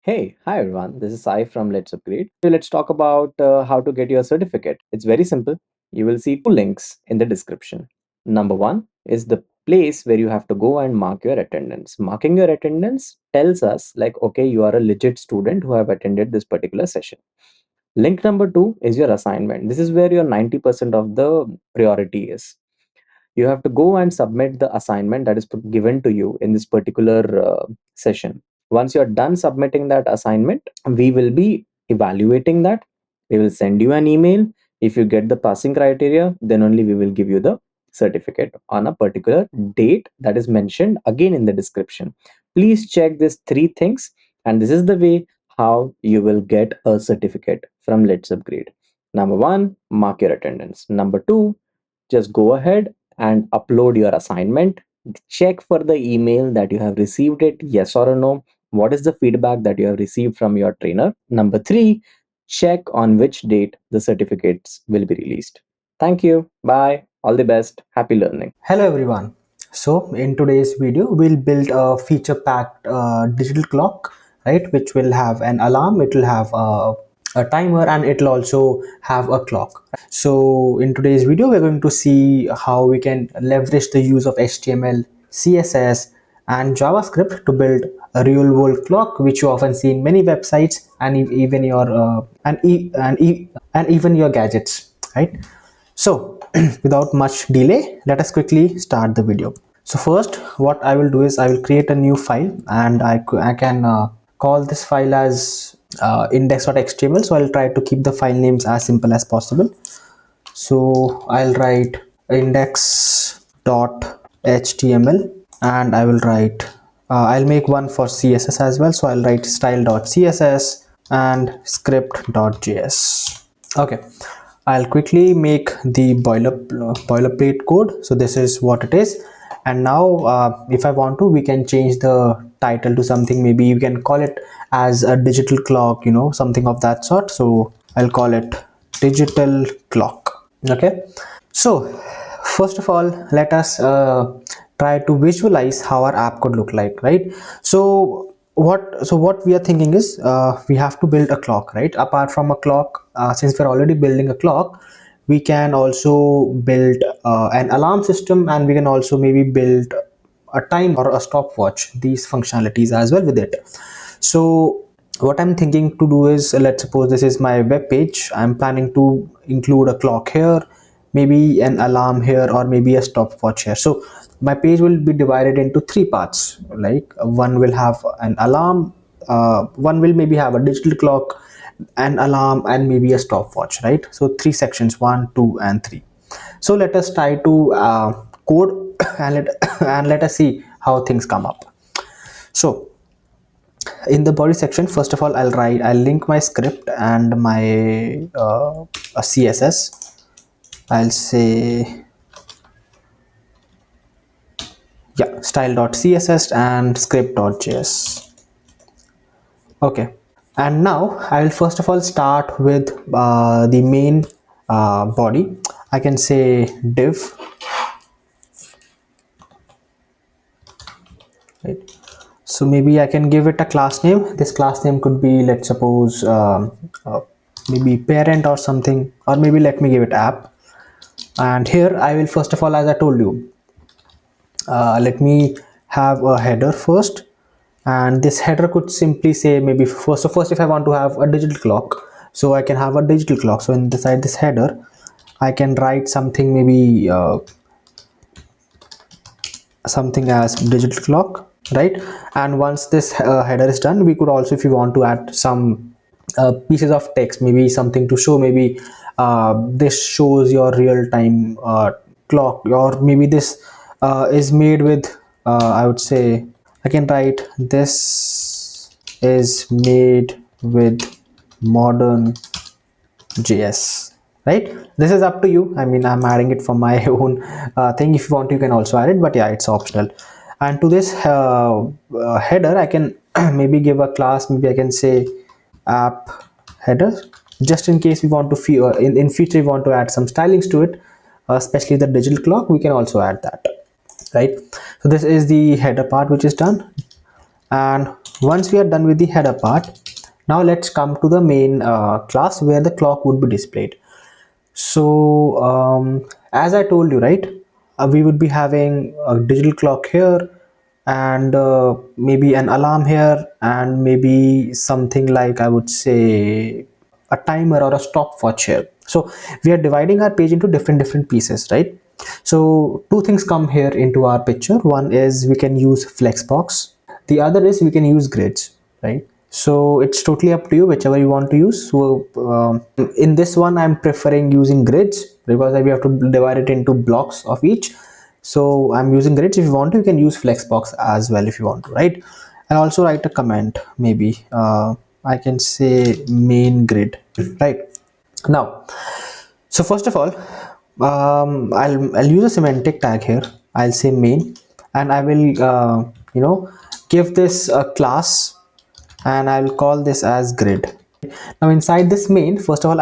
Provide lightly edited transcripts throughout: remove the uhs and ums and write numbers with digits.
Hey, hi everyone. This is Sai from Let's Upgrade. So let's talk about how to get your certificate. It's very simple. You will see two links in the description. Number one is the place where you have to go and mark your attendance. Marking your attendance tells us, like, okay, you are a legit student who have attended this particular session. Link number two is your assignment. This is where your 90% of the priority is. You have to go and submit the assignment that is given to you in this particular session. Once you're done submitting that assignment, we will be evaluating that. We will send you an email. If you get the passing criteria, then only we will give you the certificate on a particular date that is mentioned again in the description. Please check these three things, and this is the way how you will get a certificate from Let's Upgrade. Number one, mark your attendance. Number two, just go ahead and upload your assignment. Check for the email that you have received it, yes or no. What is the feedback that you have received from your trainer? Number three, check on which date the certificates will be released. Thank you. Bye. All the best. Happy learning. Hello everyone. So in today's video, we'll build a feature-packed digital clock, right? Which will have an alarm, it will have a timer, and it'll also have a clock. So in today's video, we're going to see how we can leverage the use of HTML, CSS, and JavaScript to build a real-world clock, which you often see in many websites and even your and even your gadgets, right? So without much delay, let us quickly start the video. So first, what I will do is I will create a new file, and I can call this file as index.html. So I'll try to keep the file names as simple as possible. So I'll write index.html, and I will write I'll make one for CSS as well. So I'll write style.css and script.js. Okay, I'll quickly make the boilerplate code. So this is what it is. And now if I want to, we can change the title to something. Maybe you can call it as a digital clock, something of that sort. So I'll call it digital clock. Okay, so first of all, let us try to visualize how our app could look like, right? So what we are thinking is we have to build a clock, right? Apart from a clock, since we're already building a clock, we can also build an alarm system, and we can also maybe build a time or a stopwatch, these functionalities as well with it. So what I'm thinking to do is, let's suppose this is my web page. I'm planning to include a clock here, maybe an alarm here, or maybe a stopwatch here. So my page will be divided into three parts. Like one will have an alarm, one will maybe have a digital clock, an alarm, and maybe a stopwatch, right? So three sections, 1, 2, and 3. So let us try to code and let us see how things come up. So in the body section, first of all, I'll link my script and my CSS. I'll say, yeah, style.css and script.js. Okay, and now I will first of all start with the main body. I can say div, right? So maybe I can give it a class name. This class name could be, let's suppose, maybe parent or something, or maybe let me give it app. And here I will first of all, as I told you, let me have a header first, and this header could simply say maybe first if I want to have a digital clock, so I can have a digital clock. So inside this header I can write something, maybe something as digital clock, right? And once this header is done, we could also, if you want to add some pieces of text, maybe something to show, maybe this shows your real time clock, or maybe this is made with I would say I can write this is made with modern JS, right? This is up to you. I mean, I'm adding it for my own thing. If you want, you can also add it, but yeah, it's optional. And to this header, I can maybe give a class. Maybe I can say app header, just in case we want to in future we want to add some stylings to it, especially the digital clock. We can also add that, right? So this is the header part which is done. And once we are done with the header part, now let's come to the main class where the clock would be displayed. So as I told you, right, we would be having a digital clock here, and maybe an alarm here, and maybe something like, I would say, a timer or a stopwatch here. So we are dividing our page into different pieces, right? So two things come here into our picture. One is we can use flexbox, the other is we can use grids, right? So it's totally up to you, whichever you want to use. So in this one I'm preferring using grids because we have to divide it into blocks of each. So I'm using grids. If you want to, you can use flexbox as well if you want to, right? I'll also write a comment, maybe I can say main grid, right? Now, so first of all, I'll use a semantic tag here. I'll say main, and I will give this a class, and I'll call this as grid. Now inside this main, first of all,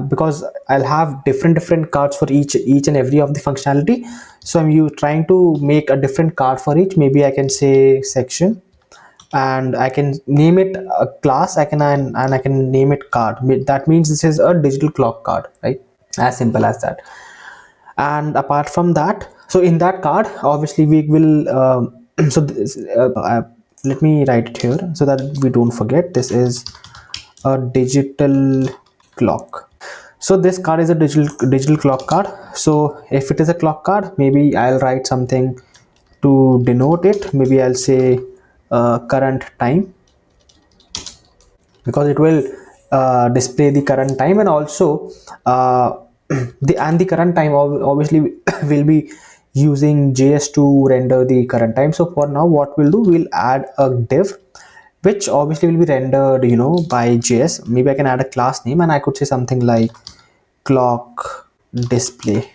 because I'll have different cards for each and every of the functionality. So I'm you trying to make a different card for each. Maybe I can say section, and I can name it a class. And I can name it card. That means this is a digital clock card, right? As simple as that. And apart from that, so in that card, obviously we will let me write it here so that we don't forget. This is a digital clock. So this card is a digital clock card. So if it is a clock card, maybe I'll write something to denote it. Maybe I'll say current time, because it will display the current time. And also the current time obviously will be using JS to render the current time. So for now, what we'll do, we'll add a div which obviously will be rendered by JS. Maybe I can add a class name, and I could say something like clock display.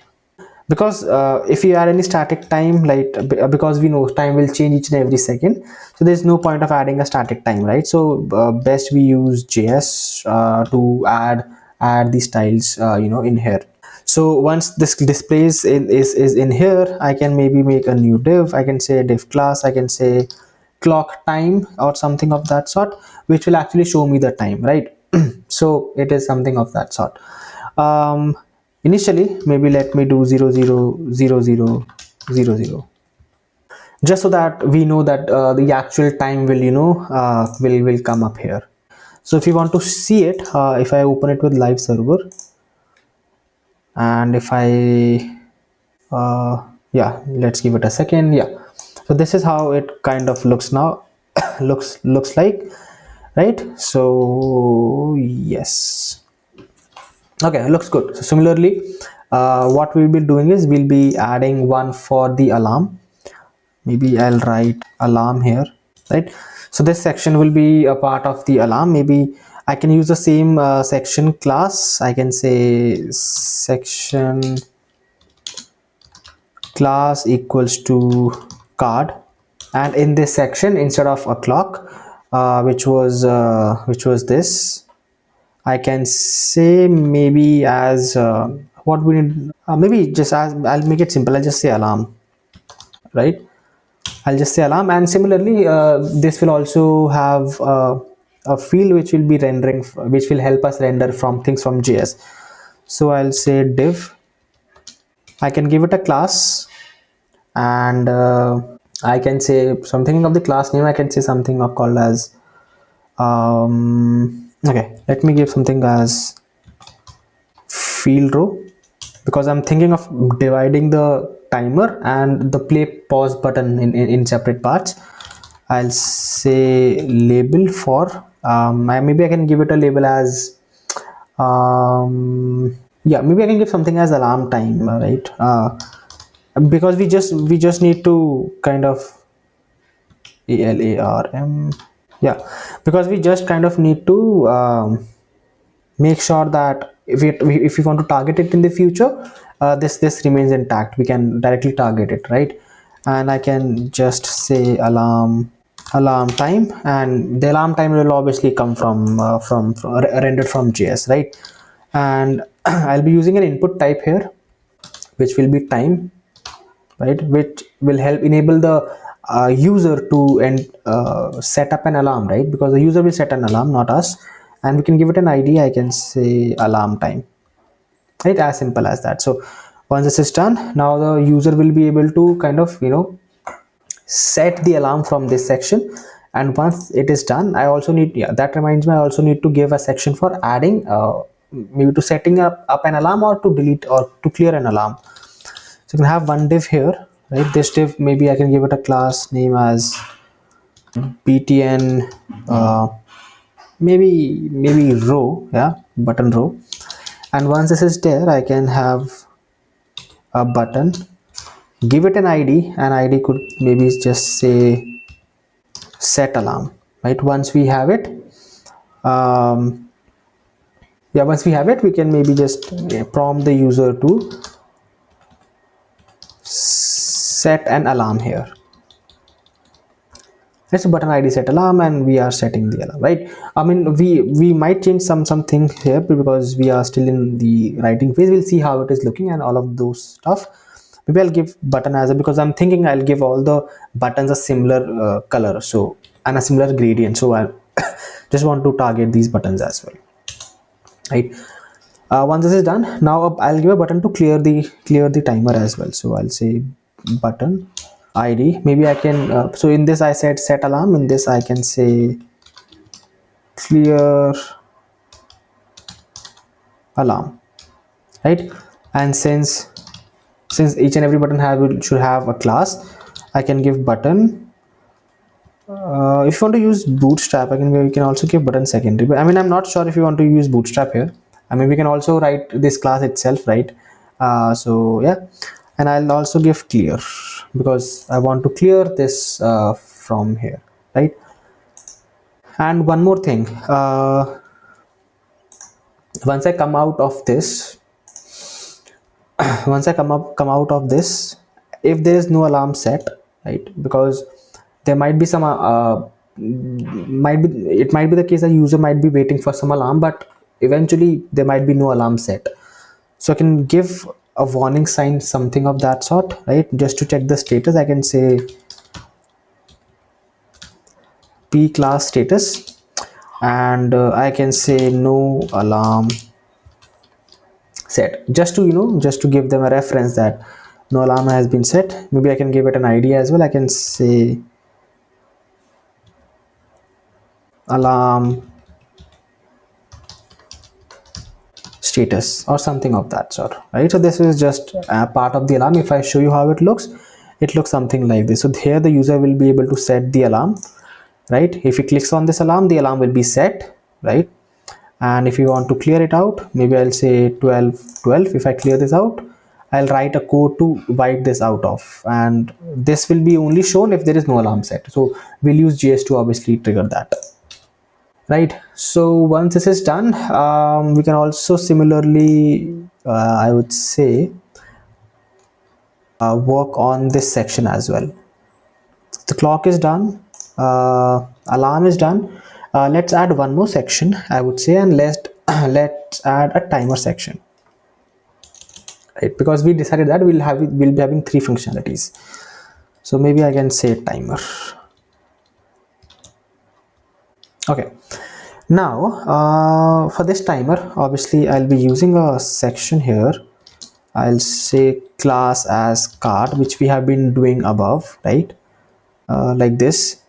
Because if you add any static time, like because we know time will change each and every second, so there's no point of adding a static time, right? So best we use JS to add the styles in here. So once this displays is in here, I can maybe make a new div. I can say div class, I can say clock time or something of that sort, which will actually show me the time, right? So it is something of that sort. Initially, maybe let me do 000000, just so that we know that the actual time will will come up here. So if you want to see it, if I open it with live server, and if I yeah, let's give it a second. Yeah, so this is how it kind of looks now. looks like, right? So yes, okay, looks good. So similarly, what we'll be doing is we'll be adding one for the alarm. Maybe I'll write alarm here, right? So this section will be a part of the alarm. Maybe I can use the same section class. I can say section class equals to card, and in this section, instead of a clock, which was this, I can say maybe as what we need. Maybe just as, I'll make it simple. I'll just say alarm, right? I'll just say alarm. And similarly, this will also have a field which will be rendering, which will help us render from things from JS. So I'll say div. I can give it a class, and I can say something of the class name. I can say something of called as okay. Let me give something as field row, because I'm thinking of dividing the timer and the play pause button in separate parts. I'll say label for maybe I can give it a label as yeah, maybe I can give something as alarm time, right? Because we just need to kind of alarm, yeah, because we just kind of need to make sure that if we want to target it in the future, this remains intact. We can directly target it, right? And I can just say alarm time, and the alarm time will obviously come from rendered from JS, right? And I'll be using an input type here, which will be time, right? Which will help enable the user to set up an alarm, right? Because the user will set an alarm, not us. And we can give it an ID. I can say alarm time, right? As simple as that. So once this is done, now the user will be able to kind of set the alarm from this section. And once it is done, I also need, yeah, that reminds me, I also need to give a section for adding maybe to setting up an alarm, or to delete or to clear an alarm. So you can have one div here, right? This div, maybe I can give it a class name as btn, uh, maybe row, yeah, button row. And once this is there, I can have a button, give it an id, and id could maybe just say set alarm, right? Once we have it, um, yeah, once we have it, we can maybe just prompt the user to set an alarm here. It's a button id set alarm, and we are setting the alarm, right? I mean, we might change something here because we are still in the writing phase. We'll see how it is looking and all of those stuff. Maybe I'll give button as a, because I'm thinking I'll give all the buttons a similar color, so, and a similar gradient, so I just want to target these buttons as well, right? Once this is done, now I'll give a button to clear the timer as well. So I'll say button id, maybe I can so in this I said set alarm, in this I can say clear alarm, right? And since each and every button should have a class, I can give button, if you want to use bootstrap, we can also give button secondary, but I mean, I'm not sure if you want to use bootstrap here. I mean, we can also write this class itself, right? So yeah, and I'll also give clear because I want to clear this from here, right? And one more thing, once I come out of this, once I come out of this, if there is no alarm set, right? Because there might be some might be, it might be the case that user might be waiting for some alarm, but eventually there might be no alarm set. So I can give a warning sign, something of that sort, right? Just to check the status, I can say p class status, and I can say no alarm set, just to just to give them a reference that no alarm has been set. Maybe I can give it an id as well. I can say alarm status or something of that sort, right? So this is just a part of the alarm. If I show you how it looks something like this. So here the user will be able to set the alarm, right? If he clicks on this alarm, the alarm will be set, right? And if you want to clear it out, maybe I'll say 12 12. If I clear this out, I'll write a code to wipe this out of, and this will be only shown if there is no alarm set. So we'll use js to obviously trigger that, right? So once this is done, we can also similarly I would say work on this section as well. The clock is done, alarm is done. Let's add one more section, I would say, and let's add a timer section, right? Because we decided that we'll be having three functionalities. So maybe I can say timer. Okay, now for this timer, obviously I'll be using a section here. I'll say class as card, which we have been doing above, right? Like this.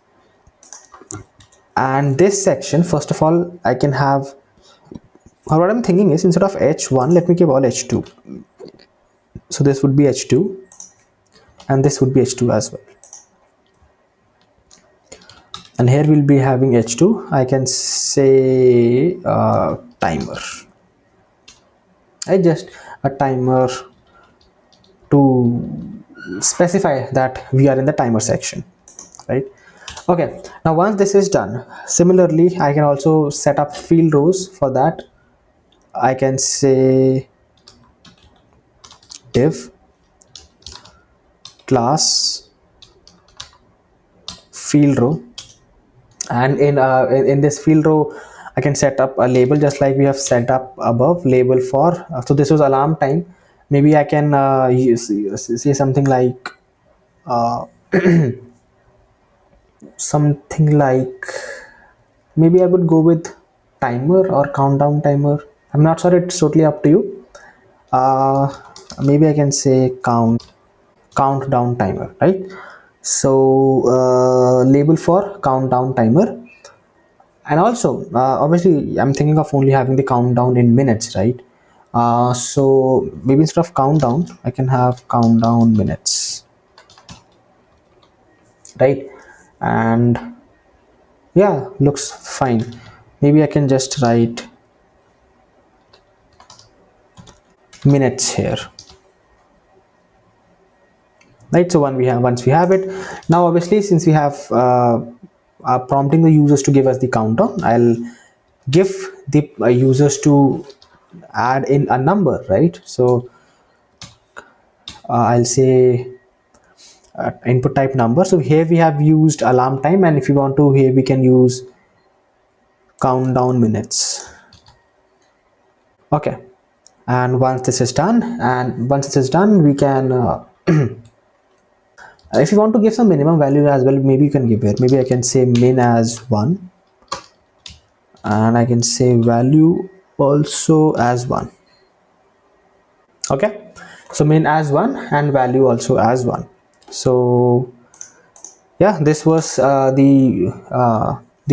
And this section, first of all, I can have, or what I'm thinking is, instead of h1, let me give all h2. So this would be h2, and this would be h2 as well. And here we'll be having h2. I can say timer. I just a timer to specify that we are in the timer section, right? Okay, now once this is done, similarly I can also set up field rows. For that, I can say div class field row, and in this field row I can set up a label, just like we have set up above, label for so this was alarm time. Maybe I can say something like something like, maybe I would go with timer or countdown timer. I'm not sure, it's totally up to you. uh, Maybe I can say countdown timer, right? So label for countdown timer. And also obviously I'm thinking of only having the countdown in minutes, right? So maybe instead of countdown I can have countdown minutes, right? And yeah, looks fine. Maybe I can just write minutes here, right? So once we have it, now obviously since we have prompting the users to give us the countdown, I'll give the users to add in a number, right? So I'll say input type number. So here we have used alarm time, and if you want to, here we can use countdown minutes. Okay, and once this is done, we can if you want to give some minimum value as well, maybe you can give it. Maybe I can say min as 1, and I can say value also as 1. Okay, so min as 1 and value also as 1. So yeah, this was the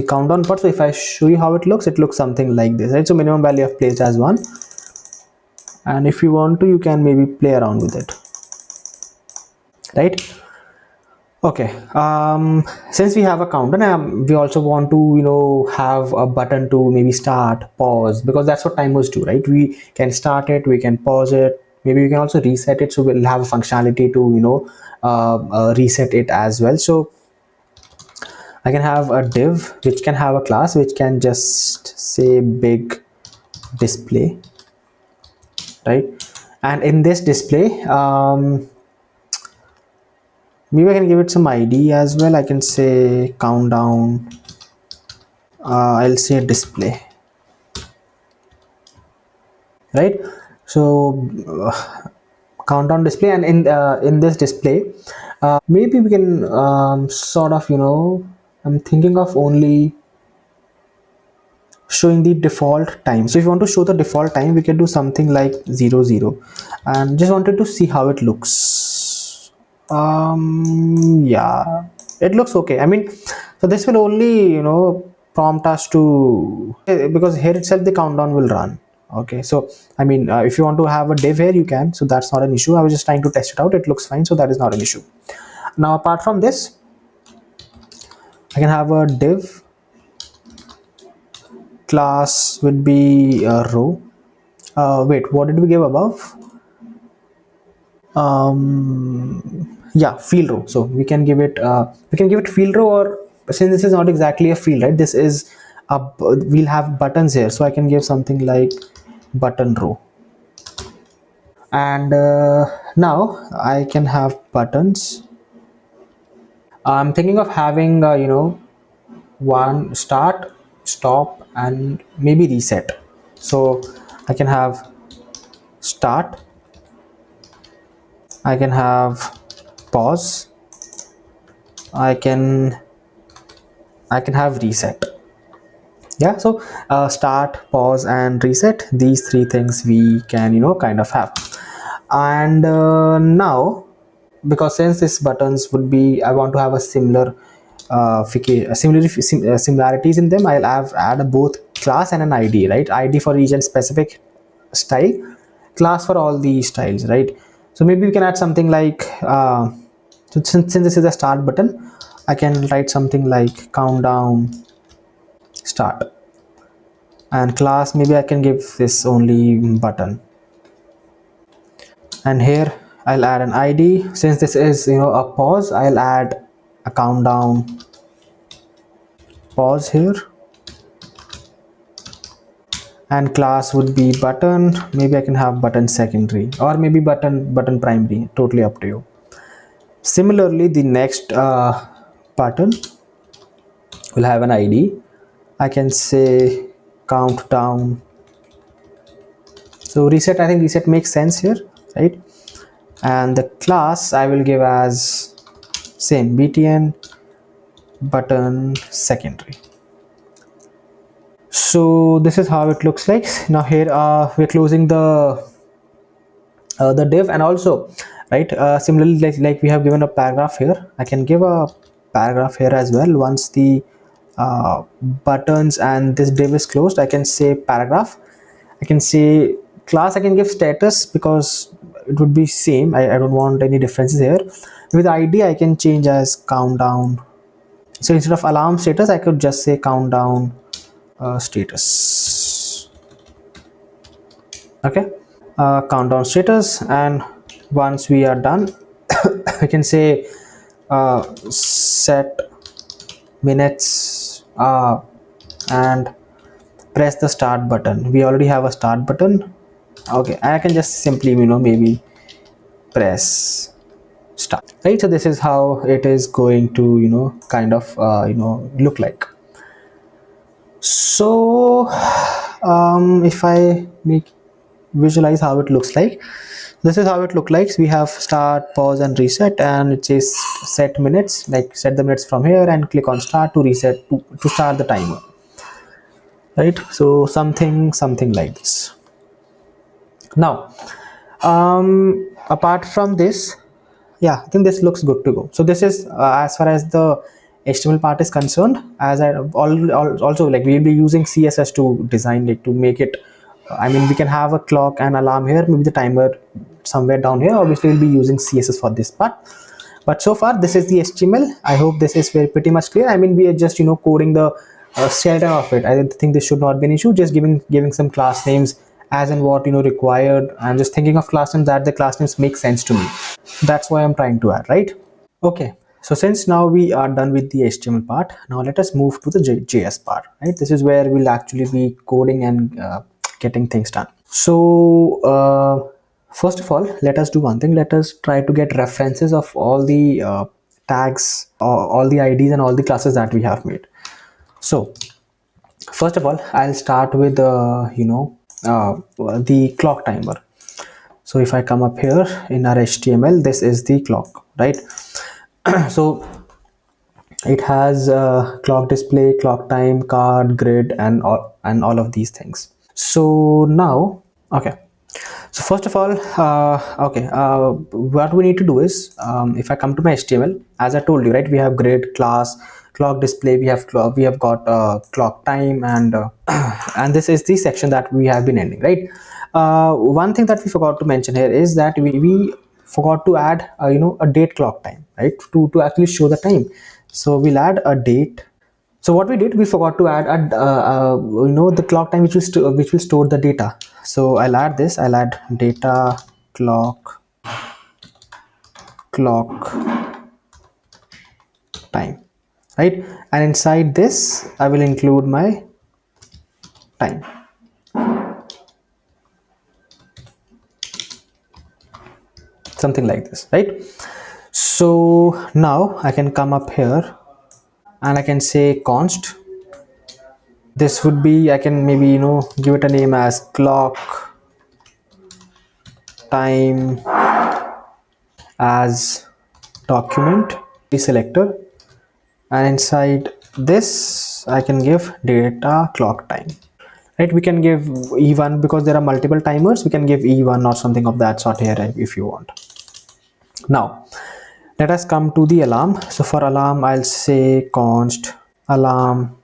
countdown part. So if I show you how it looks something like this, right? So minimum value I've placed as 1, and if you want to, you can maybe play around with it, right? Okay, since we have a countdown, we also want to, have a button to maybe start, pause, because that's what timers do, right? We can start it, we can pause it, maybe we can also reset it, so we'll have a functionality to, reset it as well. So I can have a div which can have a class which can just say big display, right? And in this display, maybe I can give it some ID as well. I can say countdown. I'll say display, right? So countdown display, and in this display, maybe we can sort of, I'm thinking of only showing the default time. So if you want to show the default time, we can do something like 00, and just wanted to see how it looks. Yeah, it looks okay. I mean, so this will only, prompt us to, because here itself the countdown will run. Okay, so I mean, if you want to have a div here, you can. So that's not an issue. I was just trying to test it out. It looks fine, so that is not an issue. Now apart from this, I can have a div. Class would be a row. Wait, what did we give above? Yeah, field row. So we can give it field row, or since this is not exactly a field, right? This is we'll have buttons here, so I can give something like button row. And now I can have buttons. I'm thinking of having one start, stop, and maybe reset. So I can have start, I can have pause, I can have reset. Yeah, so start, pause, and reset, these three things we can, kind of have. And now, because since these buttons would be, I want to have a similar similarities in them, I'll have add both class and an ID, right? ID for each and specific style, class for all the styles, right? So maybe we can add something like so since this is a start button, I can write something like countdown start, and class, maybe I can give this only button. And here I'll add an ID. Since this is, a pause, I'll add a countdown pause here, and class would be button. Maybe I can have button secondary, or maybe button primary, totally up to you. Similarly, the next button will have an ID. I can say countdown. So reset, I think reset makes sense here, right? And the class I will give as same btn button secondary. So this is how it looks like. Now here we're closing the div, and also right, similarly, like we have given a paragraph here, I can give a paragraph here as well. Once the buttons and this div is closed, I can say paragraph. I can say class, I can give status because it would be same. I don't want any differences here. With id, I can change as countdown. So instead of alarm status, I could just say countdown status. Okay, countdown status. And once we are done, we can say set minutes and press the start button. We already have a start button. Okay, and I can just simply, maybe press start, right? So this is how it is going to, kind of look like. So if I make visualize how it looks like, this is how it looks like. We have start, pause, and reset, and it says set minutes, like set the minutes from here and click on start to reset to start the timer, right? So something like this. Now apart from this, yeah, I think this looks good to go. So this is as far as the HTML part is concerned. As I also, like, we'll be using CSS to design it, to make it, I mean, we can have a clock and alarm here, maybe the timer somewhere down here. Obviously we'll be using CSS for this part, but so far this is the HTML. I hope this is very pretty much clear. I mean, we are just coding the skeleton of it. I think this should not be an issue. Just giving some class names as and what required, and just thinking of class names that the class names make sense to me. That's why I'm trying to add, right? Okay, so since now we are done with the HTML part, now let us move to the JS part, right? This is where we'll actually be coding and getting things done. So first of all, let us do one thing. Let us try to get references of all the tags, all the IDs and all the classes that we have made. So first of all, I'll start with the clock timer. So if I come up here in our HTML, this is the clock, right? So it has clock display, clock time, card, grid, and all of these things. So now, okay, so first of all, okay, what we need to do is, if I come to my HTML, as I told you, right, we have grid, class, clock display, we have got clock time, and and this is the section that we have been ending, right? One thing that we forgot to mention here is that we forgot to add a date clock time, right, to actually show the time. So we'll add a date. So what we did, we forgot to add the clock time which will store the data. So I'll add this. I'll add data clock time, right? And inside this, I will include my time, something like this, right? So now I can come up here and I can say const. This would be, I can maybe give it a name as clock time as document selector, and inside this I can give data clock time, right? We can give E1 because there are multiple timers. We can give E1 or something of that sort here if you want. Now let us come to the alarm. So for alarm, I'll say const alarm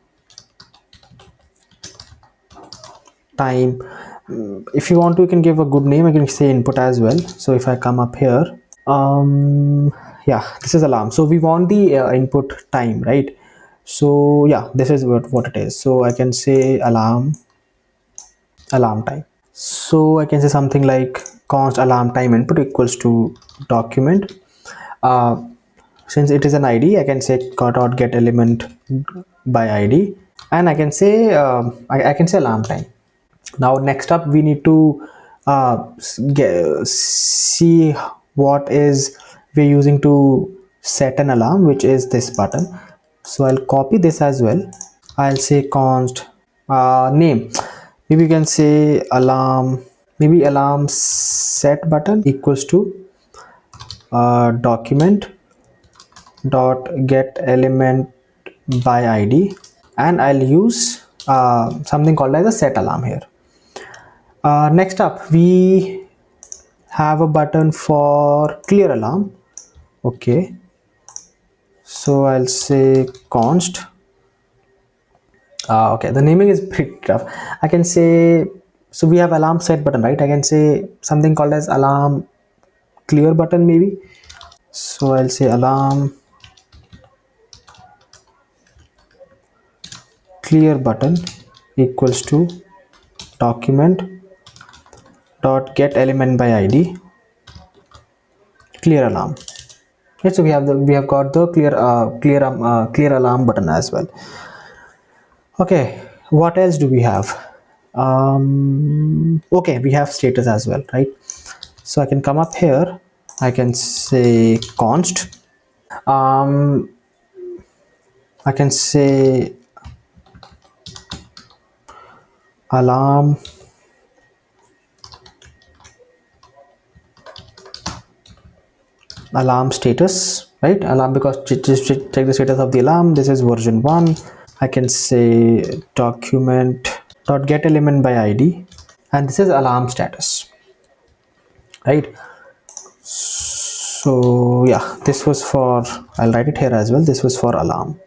time. If you want to, you can give a good name. I can say input as well. So if I come up here, yeah, this is alarm. So we want the input time, right? So yeah, this is what it is. So I can say alarm time. So I can say something like const alarm time input equals to document. uh, since it is an ID, I can say dot get element by ID, and I can say I can say alarm time. Now next up, we need to see what is we're using to set an alarm, which is this button. So I'll copy this as well. I'll say const name. Maybe you can say alarm, maybe alarm set button equals to document dot get element by id, and I'll use something called as a set alarm here. Next up, we have a button for clear alarm. Okay, so I'll say const. Okay, the naming is pretty tough. I can say, so we have alarm set button, right? I can say something called as alarm clear button maybe. So I'll say alarm clear button equals to document dot get element by id clear alarm. Okay, so we have got the clear alarm button as well. Okay, what else do we have? Okay, we have status as well, right? So I can come up here, I can say const, um, I can say alarm alarm status, right? Alarm, because just check the status of the alarm. This is version 1. I can say document dot get element by id, and this is alarm status, right? So yeah, this was for, I'll write it here as well, this was for alarm.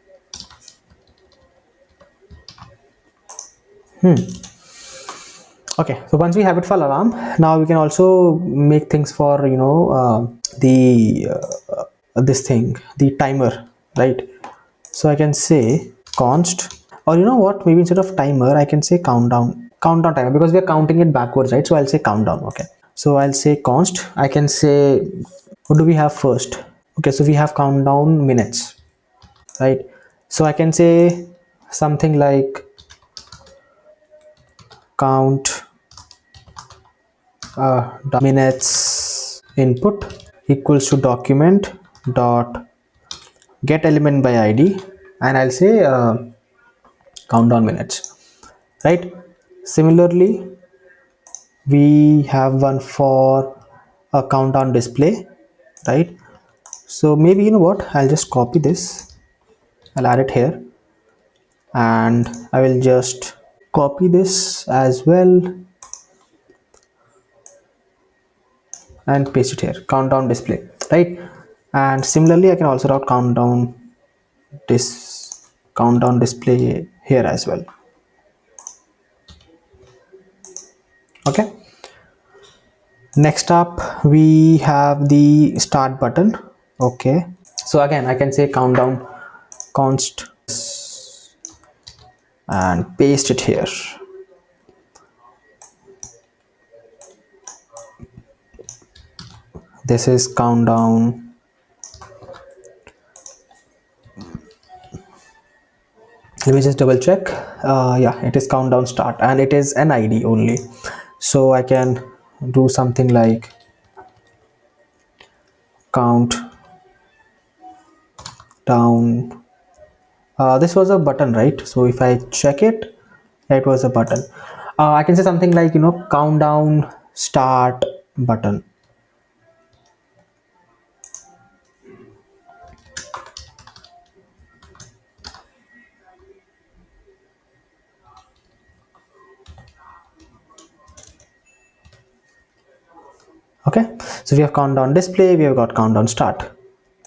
Okay, so once we have it for alarm, now we can also make things for, the this thing, the timer, right? So I can say const, or you know what, maybe instead of timer I can say countdown timer, because we are counting it backwards, right? So I'll say countdown. Okay, so I'll say const, I can say, what do we have first? Okay, so we have countdown minutes, right? So I can say something like count minutes input equals to document dot get element by id, and I'll say countdown minutes, right? Similarly, we have one for a countdown display, right? So maybe, you know what, I'll just copy this, I'll add it here, and I will just copy this as well and paste it here, countdown display, right? And similarly I can also write countdown display here as well. Okay, next up we have the start button. Okay, so again I can say countdown const and paste it here. This is countdown. Let me just double check. Yeah, it is countdown start, and it is an id only, so I can do something like count down. This was a button, right? So if I check it, it was a button. I can say something like, countdown start button. Okay, so we have countdown display, we have got countdown start.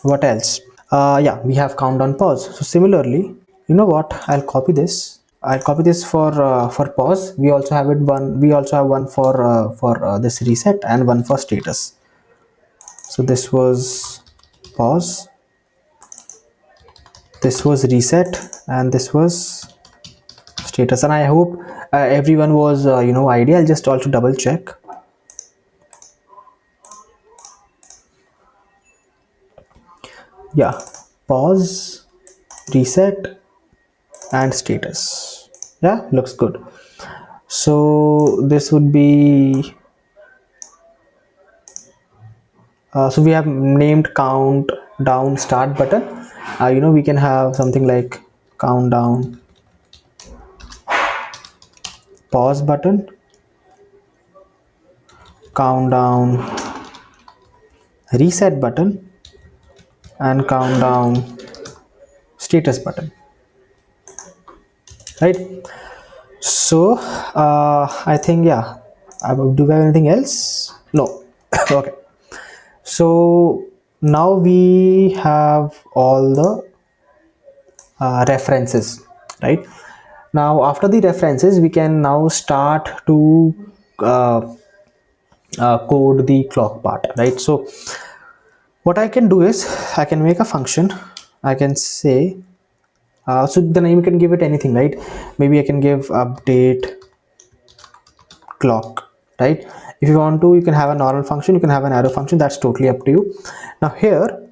What else? Yeah, we have countdown pause. So similarly, you know what, I'll copy this for pause. We also have it one, we also have one for this reset, and one for status. So this was pause, this was reset, and this was status. And I hope everyone was idea. I'll just also double check. Yeah, pause, reset, and status. Yeah, looks good. So this would be, so we have named countdown start button. We can have something like countdown pause button, countdown reset button, and countdown status button. right? So I think, yeah, do we have anything else? No. Okay, so now we have all the references, right? Now after the references we can now start to uh, code the clock part, right? So what I can do is I can make a function. I can say so the name, you can give it anything, right? Maybe I can give update clock, right? If you want to, you can have a normal function, you can have an arrow function, that's totally up to you. Now here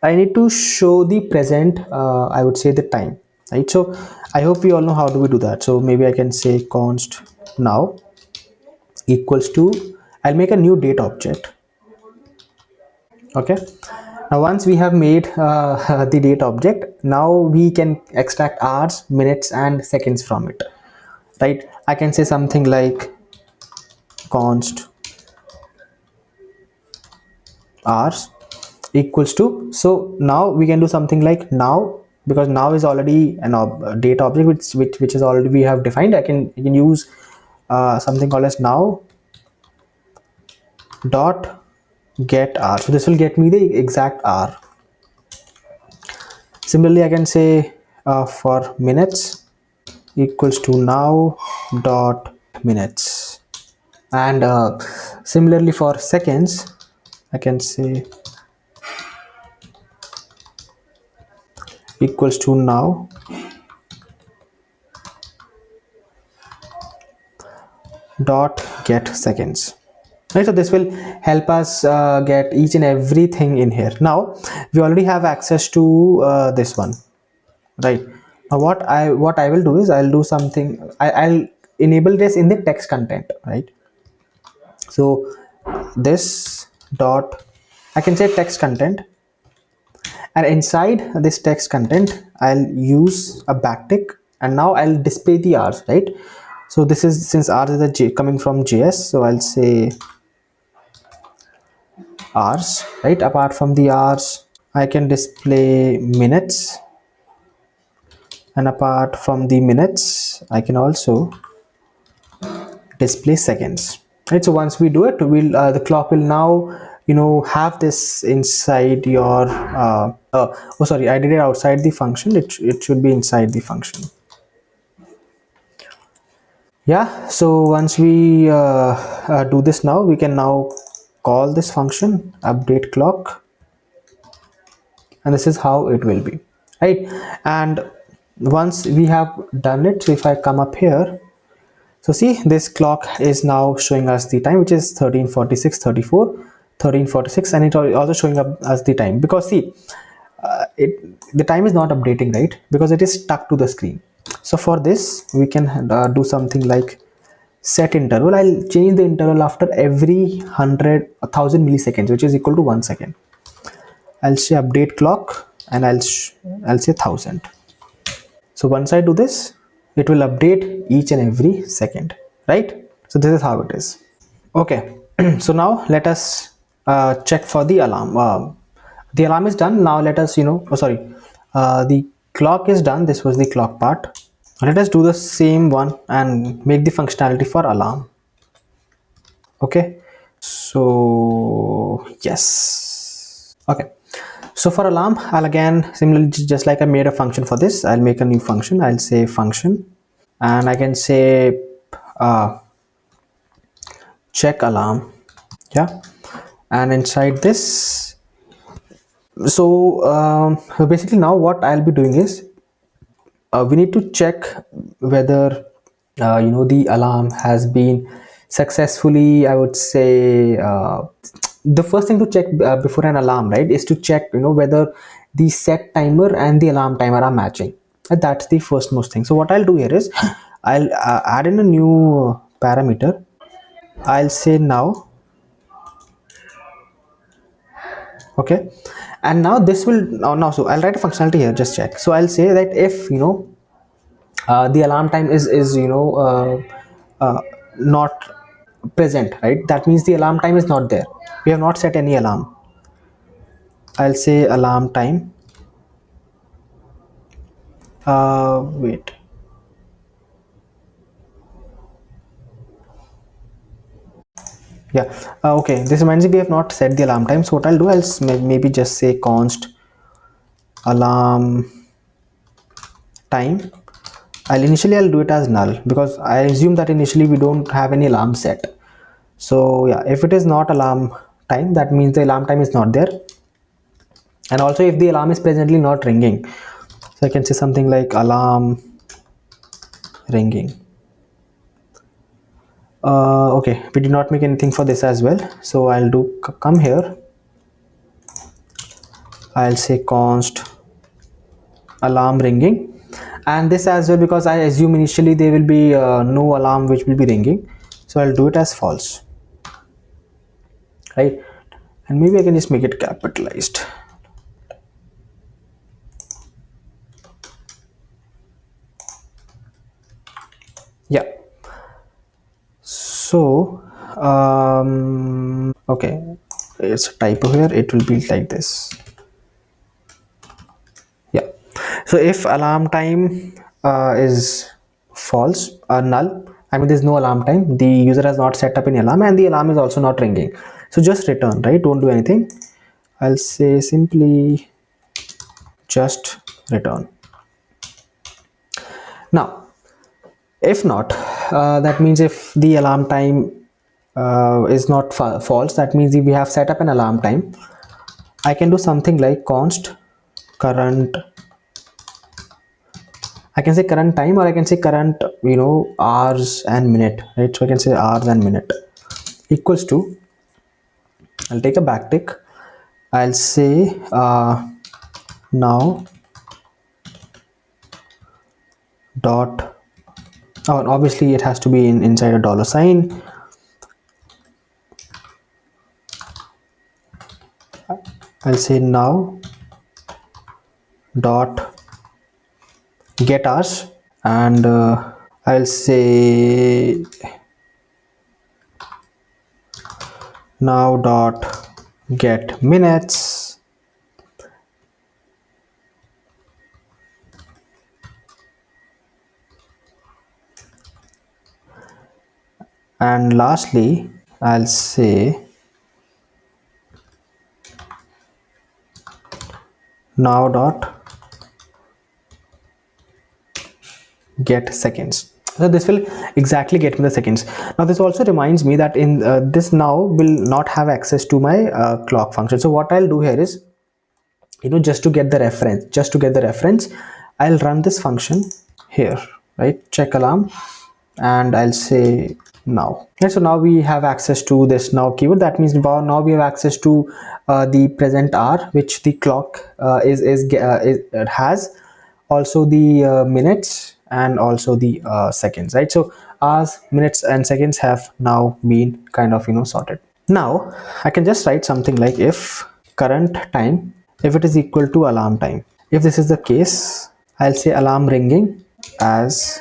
I need to show the present, I would say the time, right? So I hope we all know how do we do that. So maybe I can say const now equals to, I'll make a new date object. Okay, now once we have made the date object, now we can extract hours, minutes and seconds from it, right? I can say something like const hours equals to, so now we can do something like now, because now is already an date object which is already we have defined. I can use something called as now dot get hour, so this will get me the exact hour. Similarly I can say for minutes equals to now dot minutes, and similarly for seconds I can say equals to now dot get seconds, right? So this will help us get each and everything in here. Now we already have access to this one, right? Now what I will do is I'll do something, I'll enable this in the text content, right? So this dot, I can say text content, and inside this text content I'll use a backtick, and now I'll display the hours, right? So this is, since hours is a coming from JS, so I'll say hours, right? Apart from the hours I can display minutes, and apart from the minutes I can also display seconds, right? So once we do it, we'll the clock will now, you know, have this inside your oh sorry, I did it outside the function. It should be inside the function. Yeah, so once we do this, now we can now call this function update clock, and this is how it will be, right? And once we have done it, so if I come up here, so see, this clock is now showing us the time, which is 13:46, 34, 13:46, and it also showing up as the time, because see, it the time is not updating, right? Because it is stuck to the screen. So for this we can do something like set interval. I'll change the interval after every 1,000 milliseconds, which is equal to 1 second. I'll say update clock, and I'll say 1,000. So once I do this, it will update each and every second, right? So this is how it is. Okay, so now let us check for the alarm. The alarm is done. Now let us, oh sorry, the clock is done. This was the clock part. Let us do the same one and make the functionality for alarm. Okay, so yes. Okay, so for alarm, I'll again, similarly, just like I made a function for this, I'll make a new function. I'll say function, and I can say uh, check alarm. Yeah, and inside this, so basically now what I'll be doing is we need to check whether the alarm has been successfully, I would say, the first thing to check before an alarm, right, is to check whether the set timer and the alarm timer are matching. And that's the first most thing. So what I'll do here is I'll add in a new parameter. I'll say now. Okay, and now this will now, so I'll write a functionality here, just check. So I'll say that if the alarm time is not present, right, that means the alarm time is not there, we have not set any alarm. I'll say alarm time Wait. Yeah. Okay, this reminds me we have not set the alarm time, so what I'll do, I'll maybe just say const alarm time. I'll do it as null because I assume that initially we don't have any alarm set. So yeah, if it is not alarm time, that means the alarm time is not there. And also if the alarm is presently not ringing, so I can say something like alarm ringing. Okay, we did not make anything for this as well, so I'll do come here, I'll say const alarm ringing, and this as well because I assume initially there will be no alarm which will be ringing, so I'll do it as false, right? And maybe I can just make it capitalized. Yeah. So okay, it's a typo here, it will be like this. Yeah. So if alarm time is false or null, I mean there's no alarm time, the user has not set up any alarm and the alarm is also not ringing, so just return, right? Don't do anything. I'll say simply just return. Now if not, that means if the alarm time is not false, that means if we have set up an alarm time, I can do something like const current, I can say current time, or I can say current, hours and minute, right? So I can say hours and minute equals to, I'll take a backtick, I'll say now dot, oh, obviously it has to be inside a dollar sign. I'll say now dot get hours, and I'll say now dot get minutes, and lastly I'll say now dot get seconds. So this will exactly get me the seconds. Now this also reminds me that in this now will not have access to my clock function. So what I'll do here is, just to get the reference, I'll run this function here, right? Check alarm, and I'll say now. Okay, so now we have access to this now keyword. That means now we have access to the present hour which the clock it has, also the minutes and also the seconds, right? So hours, minutes and seconds have now been kind of sorted. Now I can just write something like if current time, if it is equal to alarm time. If this is the case, I'll say alarm ringing as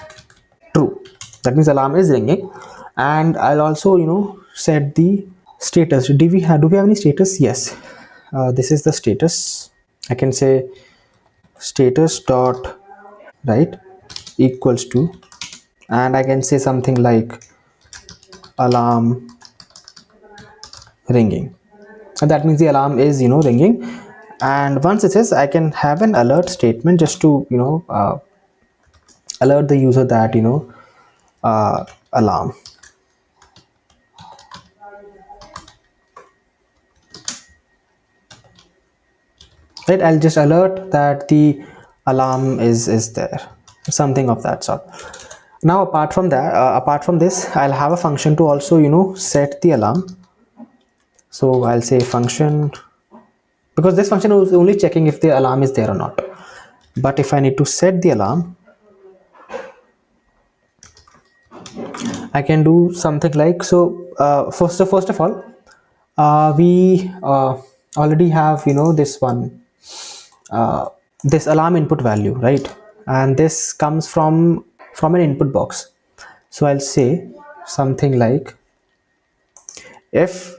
true. That means alarm is ringing, and I'll also set the status. Do we have any status? Yes, this is the status. I can say status dot right equals to, and I can say something like alarm ringing, and that means the alarm is ringing. And once it says, I can have an alert statement just to alert the user that alarm, right? I'll just alert that the alarm is there, something of that sort. Now apart from this, I'll have a function to also set the alarm. So I'll say function, because this function is only checking if the alarm is there or not, but if I need to set the alarm, I can do something like so. First of all, we already have this one, this alarm input value, right? And this comes from an input box. So I'll say something like if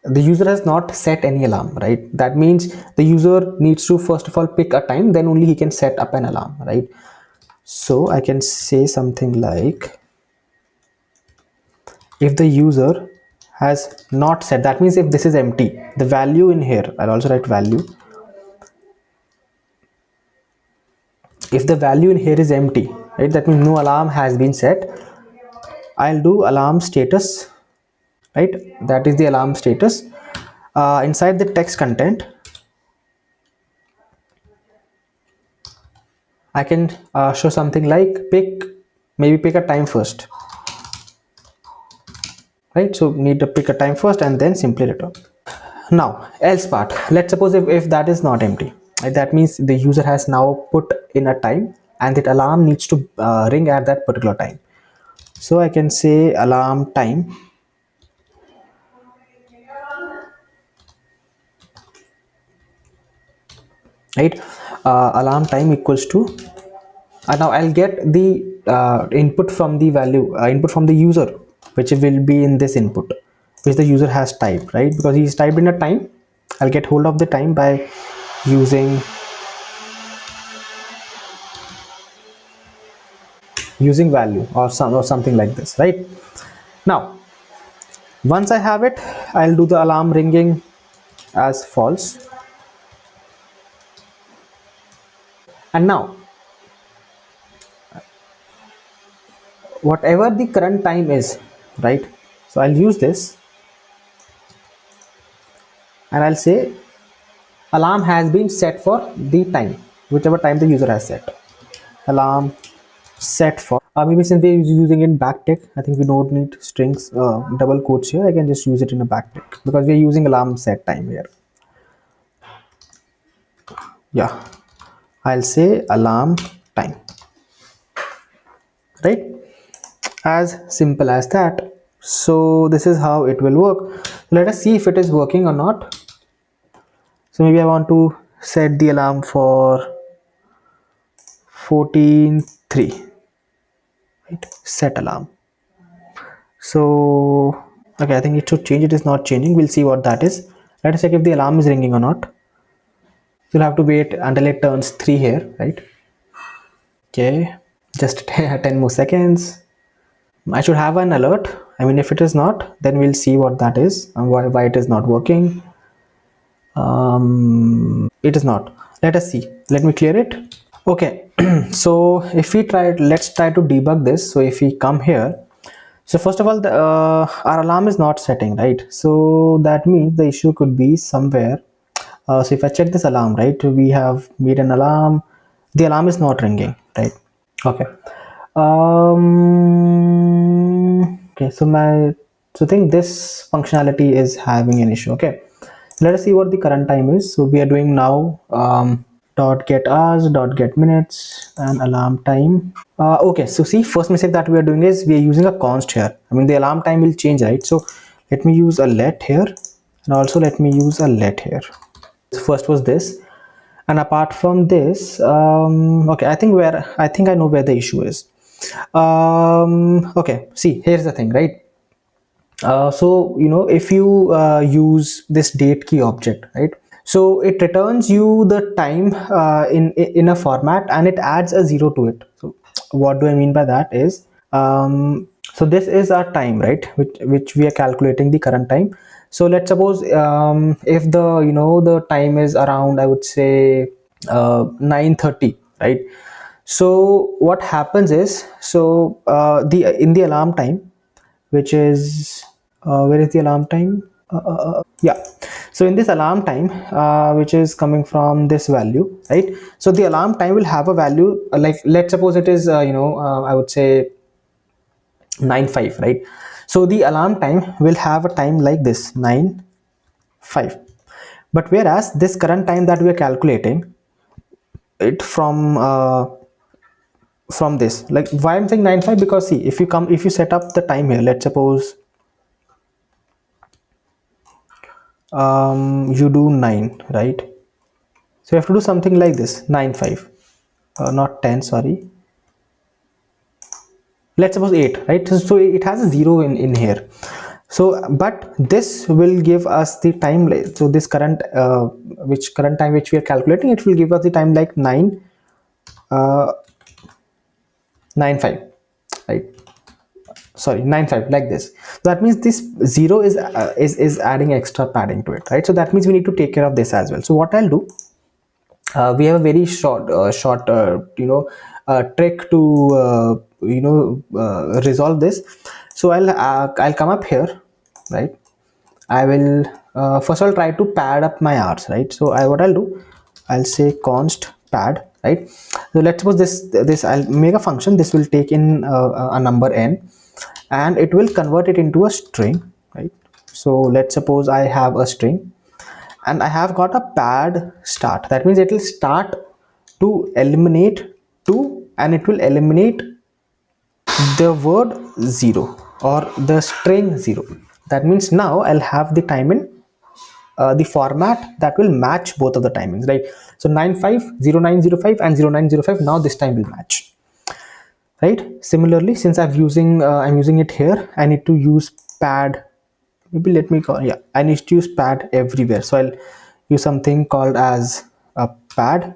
the user has not set any alarm, right? That means the user needs to first of all pick a time, then only he can set up an alarm, right? So I can say something like, if the user has not set, that means if this is empty, the value in here, I'll also write value. If the value in here is empty, right, that means no alarm has been set, I'll do alarm status, right? That is the alarm status. Inside the text content, I can show something like maybe pick a time first, right? So need to pick a time first and then simply return. Now else part, let's suppose if that is not empty, right? That means the user has now put in a time and that alarm needs to ring at that particular time. So I can say alarm time, right? Alarm time equals to, now I'll get the input from the value, input from the user, which will be in this input which the user has typed, right? Because he's typed in a time, I'll get hold of the time by using value or something like this, right? Now once I have it, I'll do the alarm ringing as false. And now whatever the current time is, right? So I'll use this and I'll say alarm has been set for the time, whichever time the user has set. Alarm set for, maybe since we're using in backtick, I think we don't need strings, double quotes here. I can just use it in a backtick because we're using alarm set time here. Yeah, I'll say alarm time, right? As simple as that. So this is how it will work. Let us see if it is working or not. So maybe I want to set the alarm for 14:03, right? Set alarm. So okay, I think it should change. It is not changing. We'll see what that is. Let us check if the alarm is ringing or not. You'll have to wait until it turns 3 here, right? Okay, just 10 more seconds. I should have an alert. I mean, if it is not, then we'll see what that is and why it is not working. It is not. Let us see. Let me clear it. Okay, so if we try, let's try to debug this. So if we come here, so first of all, our alarm is not setting, right? So that means the issue could be somewhere. So if I check this alarm, right, we have made an alarm. The alarm is not ringing, right? Okay. Okay. So I think this functionality is having an issue. Okay. Let us see what the current time is. So we are doing now. Dot get hours, dot get minutes, and alarm time. Okay, so see, first mistake that we are doing is we are using a const here. I mean, the alarm time will change, right? So let me use a let here, and also let me use a let here. First was this, and apart from this, okay, I think I know where the issue is. Okay, see, here's the thing, right? So if you use this date key object, right? So it returns you the time in a format and it adds a zero to it. So what do I mean by that is, so this is our time, right, which we are calculating the current time. So let's suppose if the time is around, I would say 9:30, right? So what happens is, so the in the alarm time, which is where is the alarm time? Yeah, so in this alarm time, which is coming from this value, right? So the alarm time will have a value, like let's suppose it is I would say 9:05, right? So the alarm time will have a time like this, 9:05. But whereas this current time that we are calculating it from this, like, why I'm saying 9:05, because see, if you set up the time here, let's suppose you do 9, right? So you have to do something like this, 9:05, not 10, sorry. Let's suppose 8, right? So it has a 0 in here. So but this will give us the time, so this current which current time which we are calculating, it will give us the time like 9:95, right? Sorry, 9:5, like this. So that means this 0 is adding extra padding to it, right? So that means we need to take care of this as well. So what I'll do, we have a very short trick to resolve this. So I'll come up here, right? I will first I'll try to pad up my hours, right? So what I'll do, I'll say const pad, right? So let's suppose this I'll make a function. This will take in a number n, and it will convert it into a string, right? So let's suppose I have a string and I have got a pad start. That means it will start to eliminate 2, and it will eliminate the word 0 or the string 0. That means now I'll have the time in the format that will match both of the timings, right? So 950905 and 0905, now this time will match, right? Similarly, since I'm using it here, I need to use pad. Maybe let me call, yeah, I need to use pad everywhere. So I'll use something called as a pad.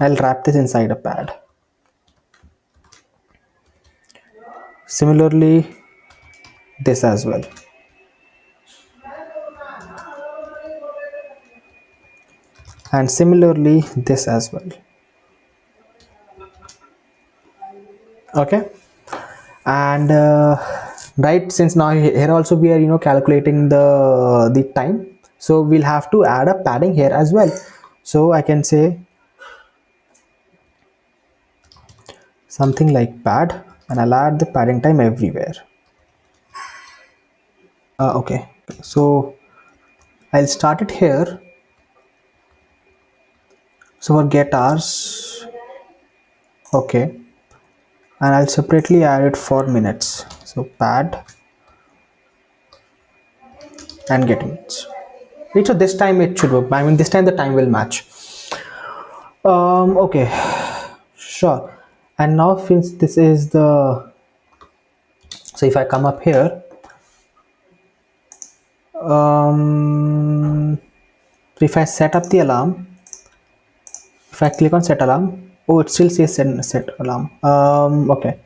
I'll wrap this inside a pad. Similarly, this as well. And similarly, this as well. Okay. And right, since now here also we are calculating the time, so we'll have to add a padding here as well. So I can say something like pad, and I'll add the padding time everywhere. Okay, so I'll start it here. So for get hours, okay, and I'll separately add it for minutes. So pad and get minutes. Right, so this time it should work. I mean, this time the time will match. Okay, sure. And now since this is the, so if I come up here, so if I set up the alarm, if I click on set alarm, oh, it still says set alarm. Okay,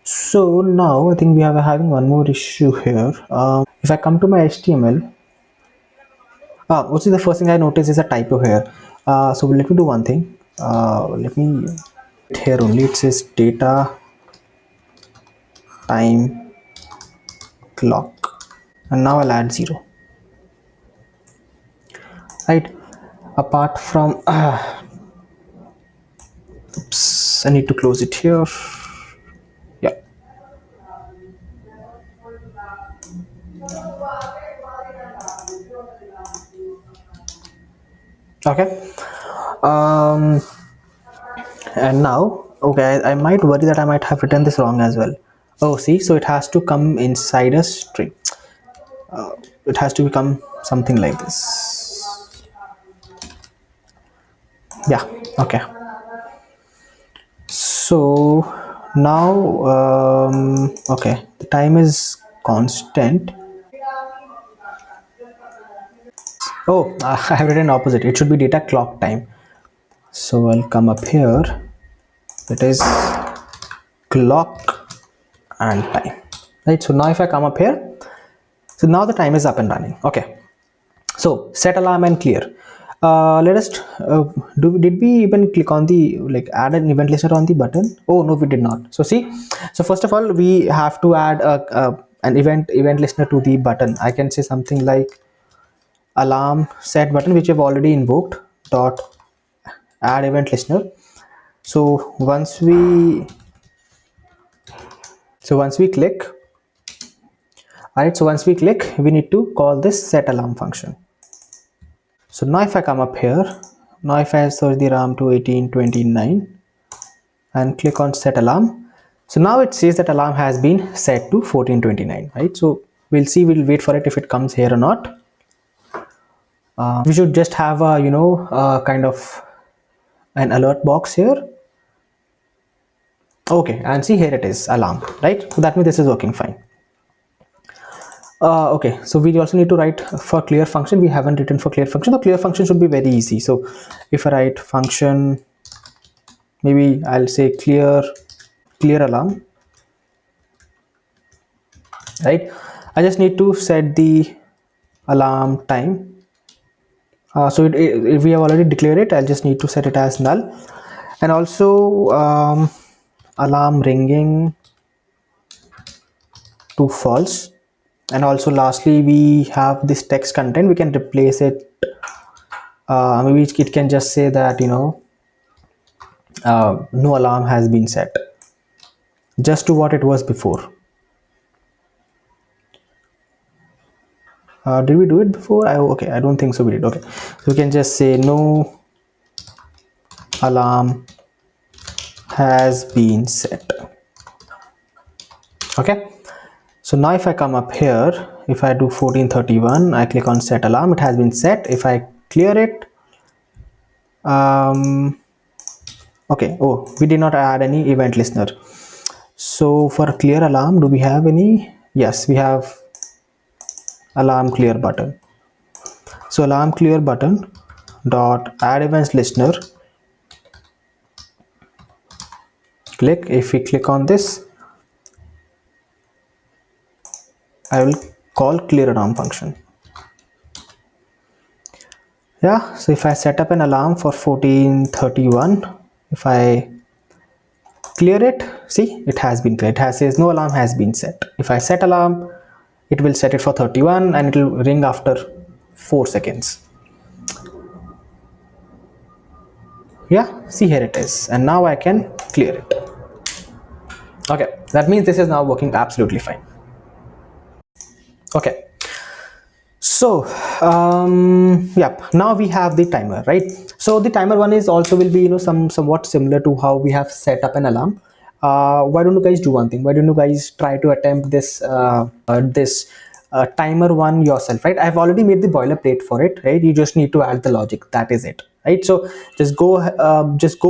so now I think we are having one more issue here. If I come to my HTML, what's the first thing I notice is a typo here. So let me do one thing. Let me here only, it says data time clock, and now I'll add 0, right? Apart from oops, I need to close it here. Yeah, okay. um and now, okay, I might worry that I might have written this wrong as well. Oh, see, so it has to come inside a string. It has to become something like this. Yeah, okay. So now, okay, the time is constant. Oh, I have written opposite. It should be data clock time. So I'll come up here. It is clock and time, right? So now if I come up here, so now the time is up and running. Okay. So set alarm and clear. Let us did we even click on the, like, add an event listener on the button? Oh no, we did not. So see, so first of all we have to add an event listener to the button. I can say something like alarm set button, which I've already invoked, dot add event listener. So once we click, all right, so once we click, we need to call this set alarm function. So now if I come up here, now if I search the RAM to 1829 and click on set alarm, so now it says that alarm has been set to 1429, right? So we'll see, we'll wait for it if it comes here or not. We should just have a kind of an alert box here. Okay, and see, here it is, alarm, right? So that means this is working fine. Okay, so we also need to write for clear function. We haven't written for clear function. The clear function should be very easy. So if I write function, maybe I'll say clear alarm, right? I just need to set the alarm time. If we have already declared it, I'll just need to set it as null. And also alarm ringing to false. And also lastly, we have this text content. We can replace it. Maybe it can just say that, no alarm has been set, just to what it was before. Did we do it before? Okay, I don't think so we did. Okay, so we can just say no alarm has been set. Okay, so now if I come up here, if I do 1431, I click on set alarm, it has been set. If I clear it, okay, oh, we did not add any event listener. So for a clear alarm, do we have any? Yes, we have alarm clear button. So alarm clear button dot add events listener, click. If we click on this, I will call clear alarm function. Yeah, so if I set up an alarm for 1431, if I clear it, see, it has been cleared. It has says no alarm has been set. If I set alarm, it will set it for 31 and it will ring after 4 seconds. Yeah, see, here it is, and now I can clear it. Okay, that means this is now working absolutely fine. Okay, so yep, now we have the timer, right? So the timer one is also will be, somewhat similar to how we have set up an alarm. Why don't you guys do one thing? Why don't you guys try to attempt this timer one yourself, right? I've already made the boilerplate for it, right? You just need to add the logic, that is it, right? So just go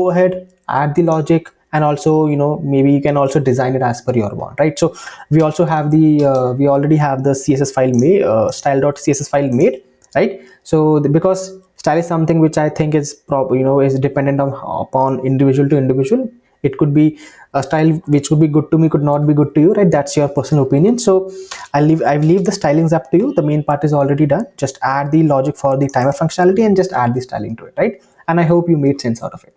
ahead, add the logic, and also, maybe you can also design it as per your want, right? So we also have we already have the css file made, style.css file made, right? So because style is something which I think is is dependent upon individual to individual. It could be a style which could be good to me, could not be good to you, right? That's your personal opinion. So I leave the stylings up to you. The main part is already done. Just add the logic for the timer functionality and just add the styling to it, right? And I hope you made sense out of it.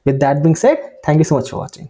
With that being said, thank you so much for watching.